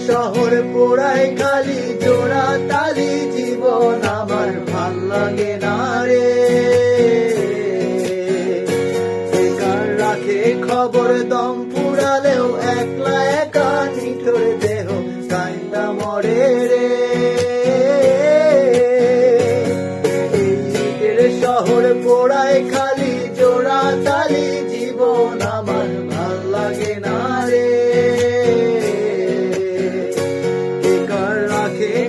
শহর পোড়ায় খালি জোড়া তালি জীবন আমার ভাল লাগে না রে। বেকার রাখে খবর দম পুরালেও একলা একা নিঠুর দেহ কাইন্দা মরে রে। এই শহর পোড়ায় খালি জোড়া তালি জীবন আমার ভাল লাগে না রে।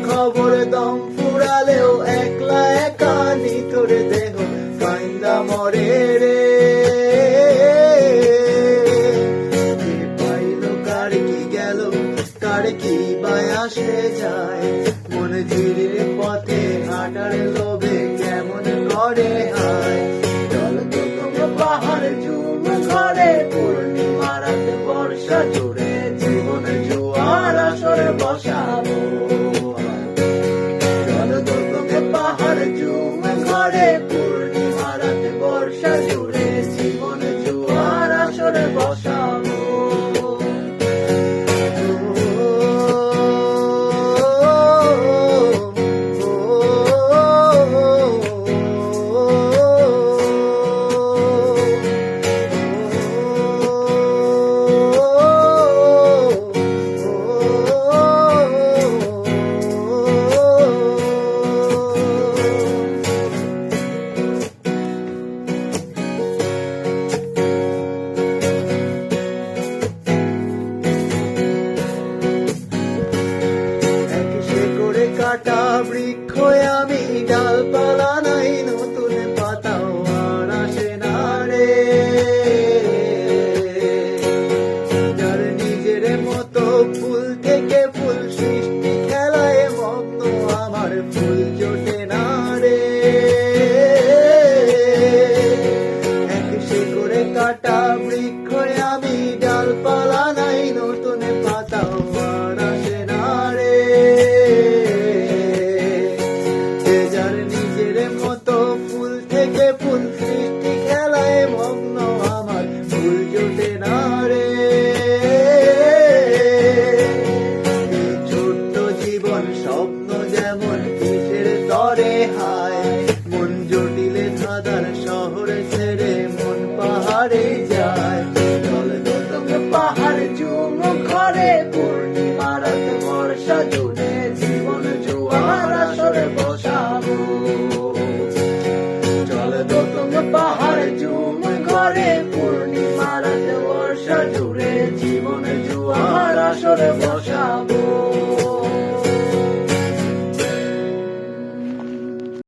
খবর দম ফুরালেও একলা একা নিথুর দেহ কাইন্দা মরে রে। কে পাইল কার কি গেল কার কি বায় আসে যায়, মন ঝিরে পথে হাঁটার লোভে কেমন করে হায়। চল তো তোমরা পাহাড় ঝুম ঘরে পূর্ণিমা রাত বর্ষা জুড়ে জীবন জোয়ার আসর বসাবো। পাহাড় ঝুম ঘরে পূর্ণিমা রাত বর্ষা জুড়ে জীবন জোয়ার আসরে বসাবো। কাটা বৃক্ষ আমি ডালপালা নাই নতুন পাতাও আর আসে না রে। যার নিজের মতো ফুল থেকে ফুল সৃষ্টি খেলায় মগ্ন আমার ফুল জোটে না রে। এক শিকড়ে কাটা বৃক্ষ আমি ডালপালা নাই নতুন পাতাও আর আসে না রে। ফুল থেকে ফুল সৃষ্টি খেলায় মগ্ন আমার ফুল জোটে না রে। ছোট্ট জীবন স্বপ্ন যেমন কিসের তরে হায়, মন জটিলে ধাঁধার শহর ছেড়ে মন পাহাড়ে যায়। চল তোমরা পাহাড় ঝুম ঘরে পূর্ণিমা রাত বর্ষা জুড়ে জীবন জোয়ার আসরে বসাবো। পাহাড় ঝুম ঘরে পূর্ণিমা রাত বর্ষা জুড়ে জীবন জোয়ার আসরে বসা।